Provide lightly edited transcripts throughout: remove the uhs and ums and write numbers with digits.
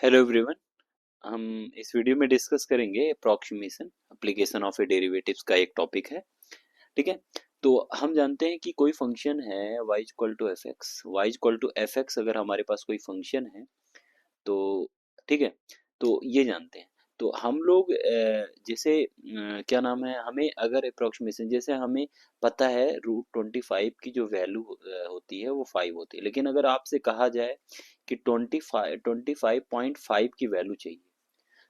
Hello everyone. हम इस video में डिस्कस करेंगे approximation application of A derivatives का एक टॉपिक है। ठीक है। तो हम जानते हैं कि कोई फंक्शन है y equal to f x. Y equal to f x अगर हमारे पास कोई फंक्शन है तो ठीक है, तो ये जानते हैं। तो हम लोग जैसे क्या नाम है, हमें अगर अप्रोक्सीमेशन जैसे हमें पता है रूट 25 की जो वैल्यू होती है वो 5 होती है, लेकिन अगर आपसे कहा जाए कि 25 की वैल्यू चाहिए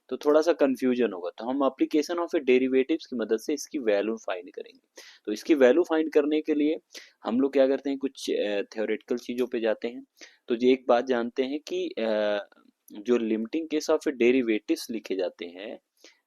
तो थोड़ा सा कंफ्यूजन होगा। तो हम एप्लीकेशन ऑफ ए डेरिवेटिव्स की मदद से इसकी वैल्यू फाइंड करेंगे। तो इसकी वैल्यू फाइंड करने के लिए हम लोग क्या करते हैं, कुछ थ्योरेटिकल चीज़ों पे जाते हैं। तो ये एक बात जानते हैं कि जो लिमिटिंग केस ऑफ डेरिवेटिव्स लिखे जाते हैं,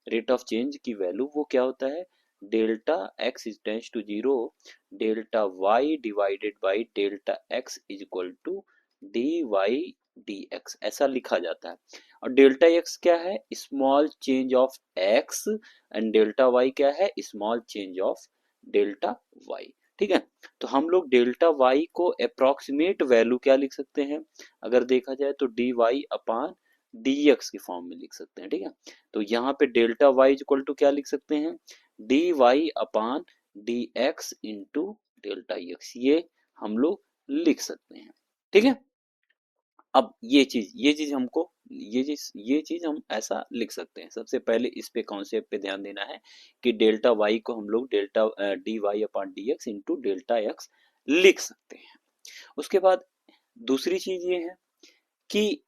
रेट ऑफ चेंज की वैल्यू वो क्या होता है, delta x is tends to zero, delta y divided by delta x is equal to d y d x, ऐसा लिखा जाता है। और डेल्टा एक्स क्या है, small change of x, and delta y क्या है, small change of delta y. ठीक है। तो हम लोग डेल्टा वाई को अप्रोक्सीमेट वैल्यू क्या लिख सकते हैं, अगर देखा जाए तो d y upon d x की फॉर्म में लिख सकते हैं। ठीक है। तो यहाँ पे डेल्टा वाई इक्वल टू क्या लिख सकते हैं, d y upon d x into delta x, ये हम लोग लिख सकते हैं। ठीक है। अब ये चीज हमको ये चीज हम ऐसा लिख सकते हैं। सबसे पहले इस पे कॉन्सेप्ट पे ध्यान देना है कि डेल्टा वाई को हम लोग delta d y upon d x into delta x लिख सकते हैं। उसके बाद दूसरी चीज ये है कि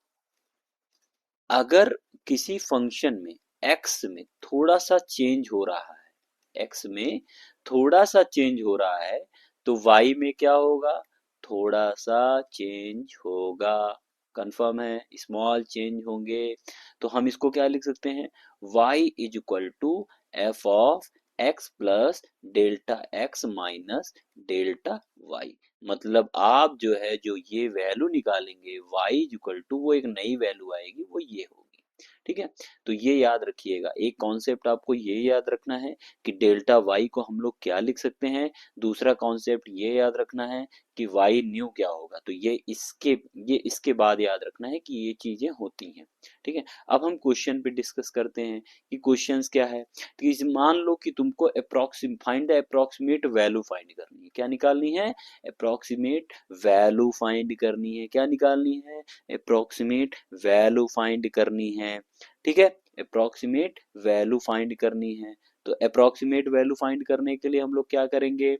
अगर किसी फंक्शन में एक्स में थोड़ा सा चेंज हो रहा है, एक्स में थोड़ा सा चेंज हो रहा है, तो वाई में क्या होगा, थोड़ा सा चेंज होगा। कंफर्म है, स्मॉल चेंज होंगे। तो हम इसको क्या लिख सकते हैं, y is equal to f of x plus delta x minus delta y. मतलब आप जो है जो ये वैल्यू निकालेंगे y इक्वल टू, वो एक नई वैल्यू आएगी, वो ये होगी। ठीक है। तो ये याद रखिएगा, एक कॉन्सेप्ट आपको ये याद रखना है कि डेल्टा वाई को हम लोग क्या लिख सकते हैं। दूसरा कॉन्सेप्ट ये याद रखना है कि वाई न्यू क्या होगा। तो ये इसके बाद याद रखना है कि ये चीजें होती हैं। ठीक है। अब हम क्वेश्चन पे डिस्कस करते हैं कि क्वेश्चंस क्या है। कि मान लो कि तुमको find the approximate value find करनी है। क्या निकालनी है, अप्रोक्सीमेट वैल्यू फाइंड करनी है। क्या निकालनी है, अप्रोक्सीमेट वैल्यू फाइंड करनी है। ठीक है। अप्रोक्सीमेट वैल्यू फाइंड करनी है। तो अप्रोक्सीमेट वैल्यू फाइंड करने के लिए हम लोग क्या करेंगे,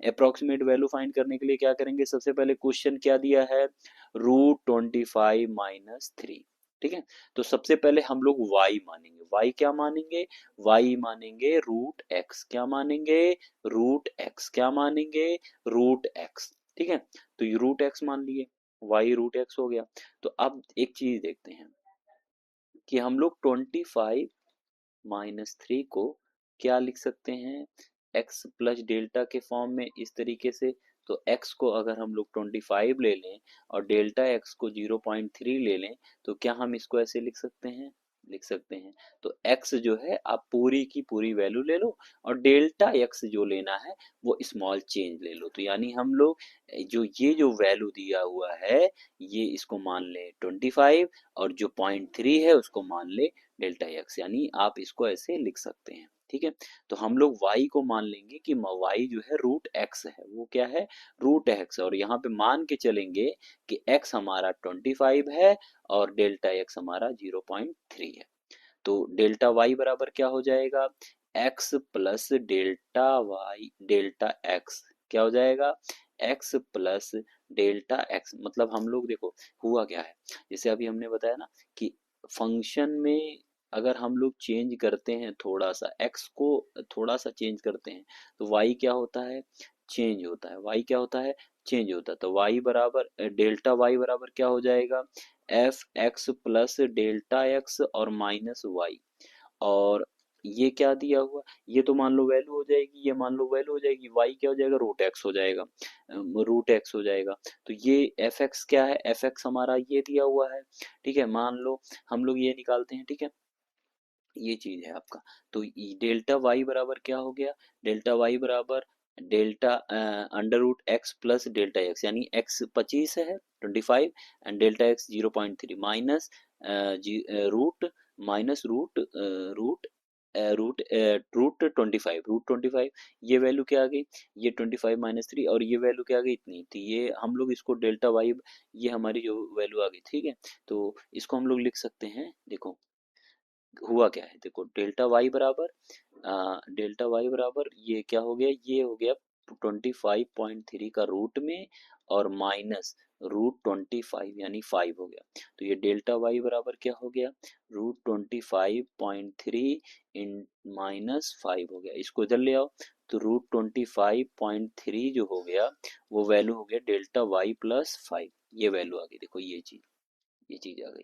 अप्रोक्सीमेट वैल्यू फाइंड करने के लिए क्या करेंगे, सबसे पहले क्वेश्चन क्या दिया है, रूट 25 - 3। ठीक है। तो सबसे पहले हम लोग y मानेंगे। y क्या मानेंगे, y मानेंगे रूट x। क्या मानेंगे, रूट x। क्या मानेंगे, रूट x। ठीक है। तो ये रूट x मान लिए, y रूट x हो गया। तो अब एक चीज देखते हैं कि हम लोग 25 - 3 को क्या लिख सकते हैं, x प्लस डेल्टा के फॉर्म में इस तरीके से। तो x को अगर हम लोग 25 ले लें और डेल्टा x को 0.3 ले लें, तो क्या हम इसको ऐसे लिख सकते हैं। तो x जो है आप पूरी की पूरी वैल्यू ले लो, और डेल्टा x जो लेना है वो स्मॉल चेंज ले लो। तो यानी हम लोग जो वैल्यू दिया हुआ है, ये इसको मान ले 25, और जो 0.3 है उसको मान ले डेल्टा एक्स। यानी आप इसको ऐसे लिख सकते हैं। ठीक है। तो हम लोग y को मान लेंगे कि y जो है रूट x है, वो क्या है, रूट x। और यहाँ पे मान के चलेंगे कि x हमारा 25 है और डेल्टा x हमारा 0.3 है। तो डेल्टा y बराबर क्या हो जाएगा, x plus delta y delta x। क्या हो जाएगा, x प्लस डेल्टा x। मतलब हम लोग देखो हुआ क्या है, जैसे अभी हमने बताया ना कि फंक्शन में अगर हम लोग चेंज करते हैं, थोड़ा सा x को थोड़ा सा चेंज करते हैं, तो y क्या होता है, चेंज होता है। y क्या होता है, चेंज होता है। तो y बराबर डेल्टा y बराबर क्या हो जाएगा, F x plus delta x और माइनस वाई। और ये क्या दिया हुआ, ये तो मान लो वैल्यू हो जाएगी, ये मान लो वैल्यू हो जाएगी, y क्या हो जाएगा, रूट एक्स हो जाएगा, रूट एक्स हो जाएगा। तो ये एफ एक्स क्या है, एफ एक्स हमारा ये दिया हुआ है। ठीक है। मान लो हम लोग ये निकालते हैं। ठीक है। ये चीज है आपका। तो डेल्टा वाई बराबर क्या हो गया, डेल्टा वाई बराबर delta under root x plus delta x, यानी एक्स 25 है 25 and delta x 0.3 minus root minus root root root root 25 ये वैल्यू क्या आ गई, ये 25 माइनस 3 और ये वैल्यू क्या आ गई इतनी, तो ये हम लोग इसको डेल्टा वाई, ये हमारी जो वैल्यू आ गई, ठीक है। तो इसको हम लोग लिख सकते हैं, देखो हुआ क्या है, देखो डेल्टा वाई बराबर ये क्या हो गया, ये हो गया 25.3 का रूट में और माइनस रूट 25 यानी 5 हो गया। तो ये डेल्टा वाई बराबर क्या हो गया, रूट 25.3 इन माइनस 5 हो गया। इसको इधर ले आओ तो रूट 25.3 जो हो गया वो वैल्यू हो गया डेल्टा वाई प्लस 5, ये वैल्यू आ गई, देखो ये चीज आ गई।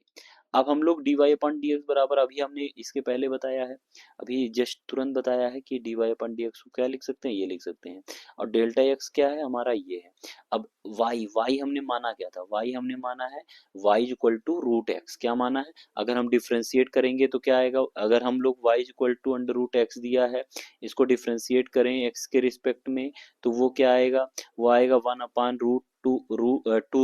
अब हम लोग डी वाई अपन डी एक्स बराबर, अभी हमने इसके पहले बताया है, अभी जस्ट तुरंत बताया है कि डी वाई अपन डी एक्स को क्या लिख सकते हैं, ये लिख सकते हैं। और डेल्टा एक्स क्या है हमारा, ये है। अब वाई हमने माना क्या था, वाई हमने माना है y equal to root x, क्या माना है, अगर हम डिफ्रेंशिएट करेंगे तो क्या आएगा, अगर हम लोग y equal to under root x दिया है, इसको डिफ्रेंशिएट करें एक्स के रिस्पेक्ट में, तो वो क्या आएगा, वो आएगा 1 अपॉन टू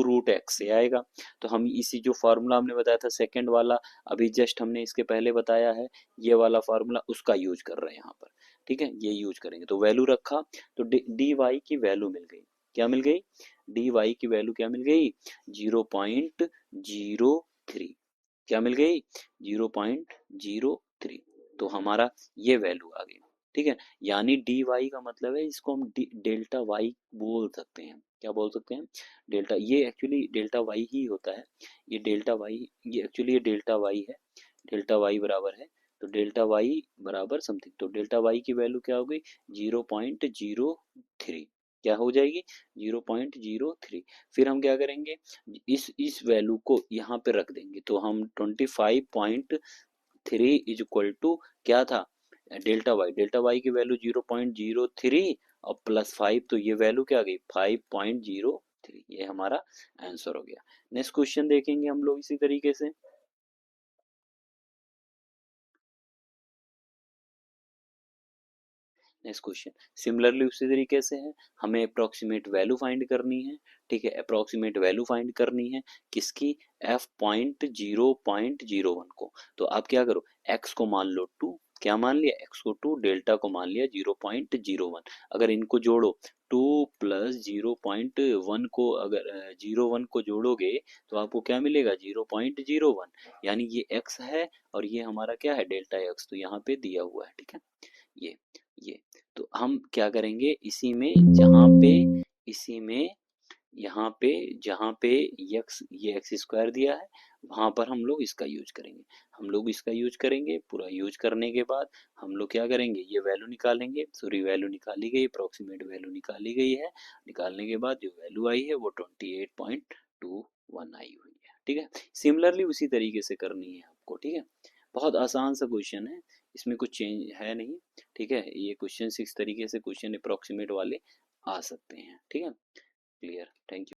रूट एक्स से आएगा। तो हम इसी जो फार्मूला हमने बताया था सेकंड वाला, अभी जस्ट हमने इसके पहले बताया है, ये वाला फार्मूला उसका यूज कर रहे हैं यहाँ पर, ठीक है, ये यूज करेंगे। तो वैल्यू रखा तो डी वाई की वैल्यू मिल गई, क्या मिल गई, डी वाई की वैल्यू क्या मिल गई, 0.03, क्या मिल गई, 0.03। तो हमारा ये वैल्यू आ गई, ठीक है। यानी डी वाई का मतलब है इसको हम डेल्टा वाई बोल सकते हैं, क्या बोल सकते हैं, डेल्टा, ये एक्चुअली डेल्टा वाई ही होता है, ये डेल्टा वाई, ये एक्चुअली ये डेल्टा वाई है, डेल्टा वाई बराबर है, तो डेल्टा वाई बराबर समथिंग, तो डेल्टा वाई की वैल्यू क्या हो गई, 0.03, क्या हो जाएगी, 0.03। फिर हम क्या करेंगे, इस वैल्यू को यहाँ पे रख देंगे, तो हम 25.3 इज इक्वल टू क्या था, डेल्टा वाई की वैल्यू 0.03 और प्लस 5, तो ये वैल्यू क्या आ गई 5.03, ये हमारा आंसर हो गया। नेक्स्ट क्वेश्चन देखेंगे हम लोग इसी तरीके से। नेक्स्ट क्वेश्चन सिमिलरली उसी तरीके से है, हमें अप्रोक्सीमेट वैल्यू फाइंड करनी है, ठीक है, अप्रोक्सीमेट वैल्यू फाइंड करनी है किसकी, f.0.01 को। तो आप क्या करो, x को मान लो 2, क्या मान लिया, x को 2, डेल्टा को मान लिया 0.01, अगर इनको जोड़ो 2 प्लस 0.1 को, अगर 0.1 को जोड़ोगे तो आपको क्या मिलेगा 0.01, यानी ये x है और ये हमारा क्या है डेल्टा x, तो यहाँ पे दिया हुआ है, ठीक है, ये ये तो हम क्या करेंगे, इसी में जहाँ पे, इसी में यहाँ पे जहाँ पे यक्स ये एक्स स्क्वायर दिया है वहां पर हम लोग इसका यूज करेंगे, हम लोग इसका यूज करेंगे, पूरा यूज करने के बाद हम लोग क्या करेंगे, ये वैल्यू निकालेंगे, सॉरी वैल्यू निकाली गई, अप्रोक्सीमेट वैल्यू निकाली गई है, निकालने के बाद जो वैल्यू आई है वो 28.21 आई हुई है, ठीक है। सिमिलरली उसी तरीके से करनी है आपको, ठीक है, बहुत आसान सा क्वेश्चन है, इसमें कुछ चेंज है नहीं, ठीक है, ये क्वेश्चन इस तरीके से क्वेश्चन अप्रोक्सीमेट वाले आ सकते हैं, ठीक है, क्लियर, थैंक यू।